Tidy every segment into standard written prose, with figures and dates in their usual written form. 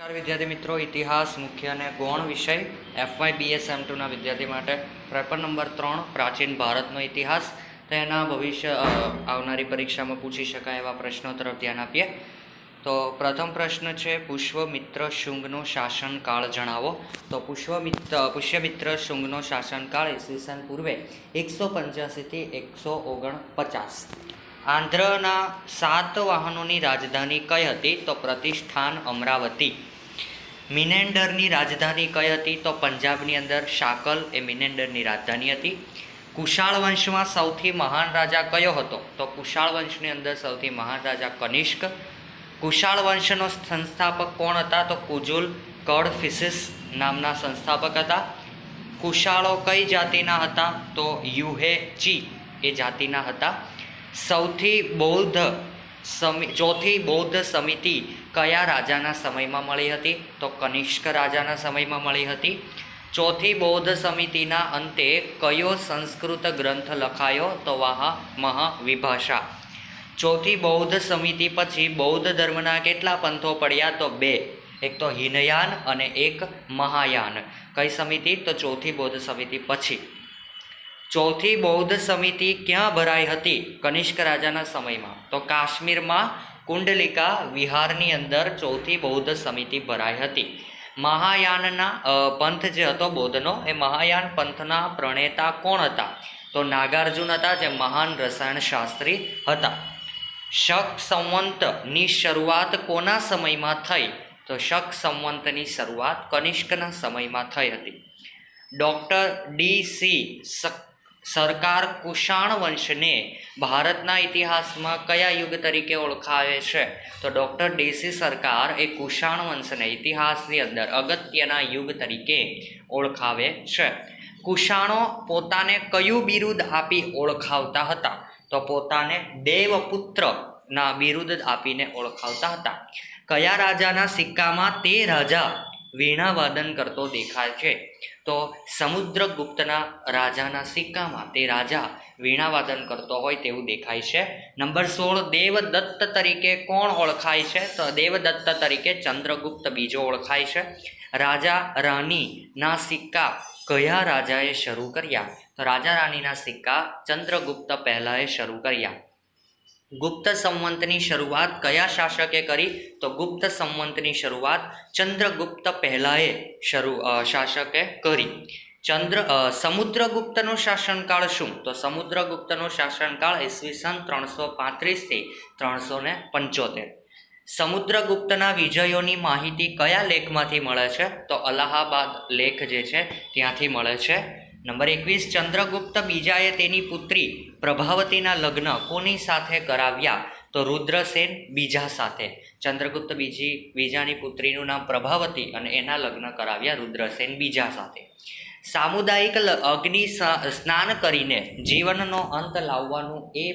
નમસ્કાર વિદ્યાર્થી મિત્રો, ઇતિહાસ મુખ્ય અને ગૌણ વિષય FY BSM2ના વિદ્યાર્થી માટે પેપર નંબર 3 પ્રાચીન ભારતનો ઇતિહાસ. તો એના ભવિષ્ય આવનારી પરીક્ષામાં પૂછી શકાય એવા પ્રશ્નો તરફ ધ્યાન આપીએ. તો પ્રથમ પ્રશ્ન છે, પુષ્યમિત્ર શુંગનો શાસનકાળ જણાવો. તો પુષ્યમિત્ર શુંગનો શાસનકાળ ઈસવીસન પૂર્વે 185 થી 149. આંધ્રના સાતવાહનોની રાજધાની કઈ હતી? તો પ્રતિષ્ઠાન અમરાવતી. મિનેન્ડરની રાજધાની કઈ હતી? તો પંજાબની અંદર શાકલ એ મિનેન્ડરની રાજધાની હતી. કુશાળ વંશમાં સૌથી મહાન રાજા કયો હતો? તો કુશાળ વંશની અંદર સૌથી મહાન રાજા કનિષ્ક. કુશાળ વંશનો સંસ્થાપક કોણ હતા? તો કુજુલ કડફિસિસ નામના સંસ્થાપક હતા. કુશાળો કઈ જાતિના હતા? તો યુહેચી એ જાતિના હતા. ચોથી બૌદ્ધ સમિતિ કયા રાજાના સમયમાં મળી હતી? તો કનિષ્ક રાજાના સમયમાં મળી હતી. ચોથી બૌદ્ધ સમિતિના અંતે કયો સંસ્કૃત ગ્રંથ લખાયો? તો મહાવિભાષા. ચોથી બૌદ્ધ સમિતિ પછી બૌદ્ધ ધર્મના કેટલા પંથો પડ્યા? તો 2. એક તો હિનયાન અને એક મહાયાન. કઈ સમિતિ? તો ચોથી બૌદ્ધ સમિતિ પછી. ચોથી બૌદ્ધ સમિતિ ક્યાં ભરાઈ હતી? કનિષ્ક રાજાના સમયમાં. તો કાશ્મીરમાં કુંડલિકા વિહારની અંદર ચોથી બૌદ્ધ સમિતિ ભરાઈ હતી. મહાયાનના પંથ જે હતો બૌદ્ધનો, એ મહાયાન પંથના પ્રણેતા કોણ હતા? તો નાગાર્જુન હતા, જે મહાન રસાયણશાસ્ત્રી હતા. શક સંવંતની શરૂઆત કોના સમયમાં થઈ? તો શક સંવંતની શરૂઆત કનિષ્કના સમયમાં થઈ હતી. ડૉક્ટર ડી.સી. સરકાર કુષાણ વંશને ભારતના ઇતિહાસમાં કયા યુગ તરીકે ઓળખાવે છે? તો ડૉક્ટર ડી.સી. સરકાર એ કુષાણ વંશને ઇતિહાસની અંદર અગત્યના યુગ તરીકે ઓળખાવે છે. કુષાણો પોતાને કયું બિરુદ આપી ઓળખાવતા હતા? તો પોતાને દેવપુત્રના બિરુદ આપીને ઓળખાવતા હતા. કયા રાજાના સિક્કામાં તે રાજા વીણા વાદન કરતો દેખાય છે? તો સમુદ્રગુપ્તના રાજાના સિક્કામાં તે રાજા વીણા વાદન કરતો હોય તેવું દેખાય છે. નંબર 16, દેવદત્ત તરીકે કોણ ઓળખાય છે? તો દેવદત્ત તરીકે ચંદ્રગુપ્ત બીજો ઓળખાય છે. રાજા રાણીના સિક્કા કયા રાજાએ શરૂ કર્યા? તો રાજા રાણીના સિક્કા ચંદ્રગુપ્ત પહેલાએ શરૂ કર્યા. ગુપ્ત સંવંતની શરૂઆત કયા શાસકે કરી? તો ગુપ્ત સંવંતની શરૂઆત ચંદ્રગુપ્ત પહેલાએ શાસકે કરી. સમુદ્રગુપ્તનો શાસનકાળ શું? તો સમુદ્રગુપ્તનો શાસનકાળ ઈસવીસન 335 થી 375. સમુદ્રગુપ્તના વિજયોની માહિતી કયા લેખમાંથી મળે છે? તો અલ્હાબાદ લેખ જે છે ત્યાંથી મળે છે. નંબર 21, ચંદ્રગુપ્ત બીજાએ તેની પુત્રી પ્રભાવતીના લગ્ન કોની સાથે કરાવ્યા? તો રુદ્રસેન બીજા સાથે. ચંદ્રગુપ્ત બીજાની પુત્રીનું નામ પ્રભાવતી અને એના લગ્ન કરાવ્યા રુદ્રસેન બીજા સાથે. સામુદાયિક અગ્નિ સ્નાન કરીને જીવનનો અંત લાવવાનું એ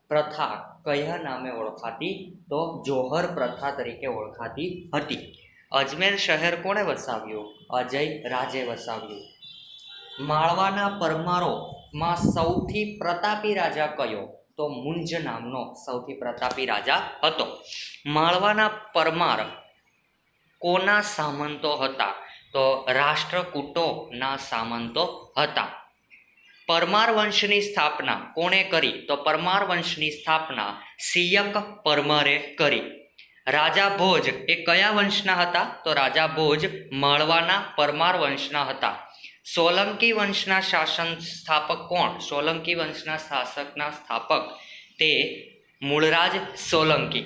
પ્રથા કયા નામે ઓળખાતી? તો જોહર પ્રથા તરીકે ઓળખાતી હતી. અજમેર શહેર કોણે વસાવ્યું? અજય રાજે વસાવ્યું. માળવાના પરમારોમાં સૌથી પ્રતાપી રાજા કયો? તો મુંજ નામનો સૌથી પ્રતાપી રાજા હતો. માળવાના પરમાર કોના સામંતો હતા? તો રાષ્ટ્રકૂટોના સામંતો હતા. પરમાર વંશની સ્થાપના કોણે કરી? તો પરમાર વંશની સ્થાપના સિયક પરમારે કરી. રાજા ભોજ એ કયા વંશના હતા? તો રાજા ભોજ માળવાના પરમાર વંશના હતા. સોલંકી વંશના શાસન સ્થાપક કોણ? સોલંકી વંશના શાસકના સ્થાપક તે મૂળરાજ સોલંકી.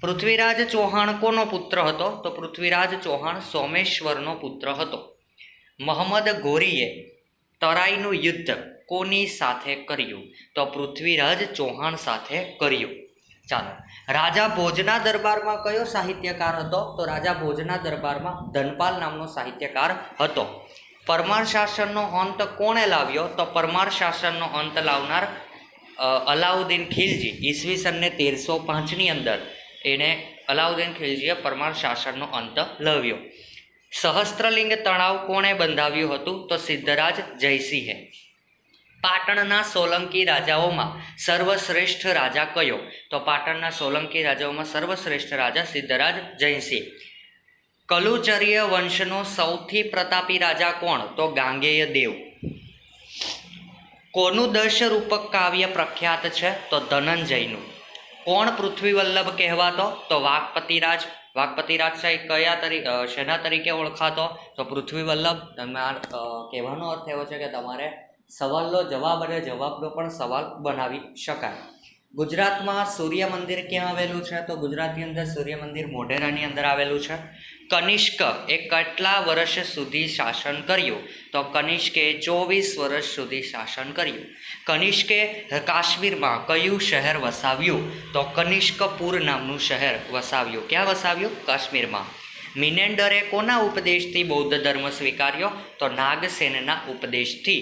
પૃથ્વીરાજ ચૌહાણ કોનો પુત્ર હતો? તો પૃથ્વીરાજ ચૌહાણ સોમેશ્વરનો પુત્ર હતો. મોહમ્મદ ઘોરીએ તરાઈનું યુદ્ધ કોની સાથે કર્યું? તો પૃથ્વીરાજ ચૌહાણ સાથે કર્યું. ચાલો, રાજા ભોજના દરબારમાં કયો સાહિત્યકાર હતો? તો રાજા ભોજના દરબારમાં ધનપાલ નામનો સાહિત્યકાર હતો. પરમાર શાસનનો અંત કોણે લાવ્યો? તો પરમાર શાસનનો અંત લાવનાર અલાઉદ્દીન ખિલજી. ઈસવીસનને 1305ની અંદર અલાઉદ્દીન ખિલજીએ પરમાર શાસનનો અંત લાવ્યો. સહસ્ત્રલિંગ તળાવ કોણે બંધાવ્યું હતું? તો સિદ્ધરાજ જયસિંહે. પાટણના સોલંકી રાજાઓમાં સર્વશ્રેષ્ઠ રાજા કયો? તો પાટણના સોલંકી રાજાઓમાં સર્વશ્રેષ્ઠ રાજા સિદ્ધરાજ જયસિંહ. કલુચર્ય વંશનો સૌથી પ્રતાપી રાજા કોણ? તો ગાંગેય દેવ. કોનું દશરૂપક કાવ્ય પ્રખ્યાત છે? તો ધનંજયનું. કોણ પૃથ્વી વલ્લભ કહેવાતો? તો વાકપતિરાજ. વાકપતિરાજ શેના તરીકે ઓળખાતો? તો પૃથ્વી વલ્લભ. કહેવાનો અર્થ એવો છે કે તમારે સવાલનો જવાબ અને જવાબનો પણ સવાલ બનાવી શકાય. ગુજરાતમાં સૂર્ય મંદિર ક્યાં આવેલું છે? તો ગુજરાતની અંદર સૂર્ય મંદિર મોઢેરાની અંદર આવેલું છે. કનિષ્ક એ કેટલા વર્ષ સુધી શાસન કર્યું? તો કનિષ્કે 24 વર્ષ સુધી શાસન કર્યું. કનિષ્કે કાશ્મીરમાં કયું શહેર વસાવ્યું? તો કનિષ્કપુર નામનું શહેર વસાવ્યું. ક્યાં વસાવ્યું? કાશ્મીરમાં. મિનેન્ડરે કોના ઉપદેશથી બૌદ્ધ ધર્મ સ્વીકાર્યો? તો નાગસેનના ઉપદેશથી.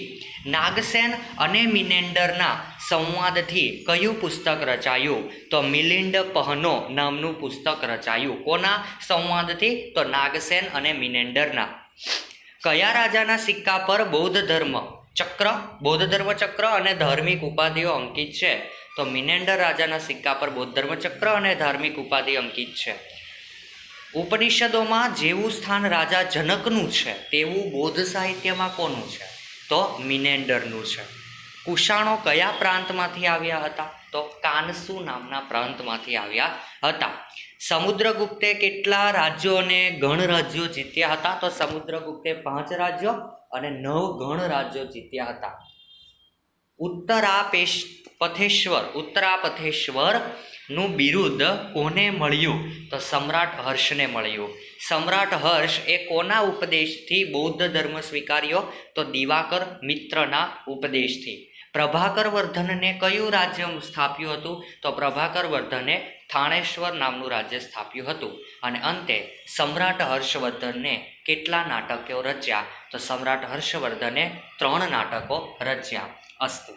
નાગસેન અને મિનેન્ડરના સંવાદથી કયું પુસ્તક રચાયું? તો મિલિંડ પહનો નામનું પુસ્તક રચાયું. કોના સંવાદથી? તો નાગસેન અને મિનેન્ડરના. કયા રાજાના સિક્કા પર બૌદ્ધ ધર્મ ચક્ર અને ધાર્મિક ઉપાધિઓ અંકિત છે? તો મિનેન્ડર રાજાના સિક્કા પર બૌદ્ધ ધર્મ ચક્ર અને ધાર્મિક ઉપાધિ અંકિત છે. ઉપનિષદોમાં જેવું સ્થાન રાજા જનકનું છે તેવું બૌદ્ધ સાહિત્યમાં કોનું છે? તો મિનેન્ડરનું છે. કુષાણો કયા પ્રાંતમાંથી આવ્યા હતા? તો કાનસુ નામના પ્રાંતમાંથી આવ્યા હતા. સમુદ્રગુપ્તે કેટલા રાજ્યો અને ગણરાજ્યો જીત્યા હતા? તો સમુદ્રગુપ્તે 5 રાજ્યો અને 9 ગણરાજ્યો જીત્યા હતા. ઉત્તરાપથેશ્વર નું બિરુદ કોને મળ્યું? તો સમ્રાટ હર્ષને મળ્યું. સમ્રાટ હર્ષ એ કોના ઉપદેશથી બૌદ્ધ ધર્મ સ્વીકાર્યો? તો દિવાકર મિત્રના ઉપદેશથી. પ્રભાકર વર્ધનને કયું રાજ્ય સ્થાપ્યું હતું? તો પ્રભાકર વર્ધને થાણેશ્વર નામનું રાજ્ય સ્થાપ્યું હતું. અને અંતે સમ્રાટ હર્ષવર્ધને કેટલા નાટકો રચ્યા? તો સમ્રાટ હર્ષવર્ધને 3 નાટકો રચ્યા. અસ્તુ.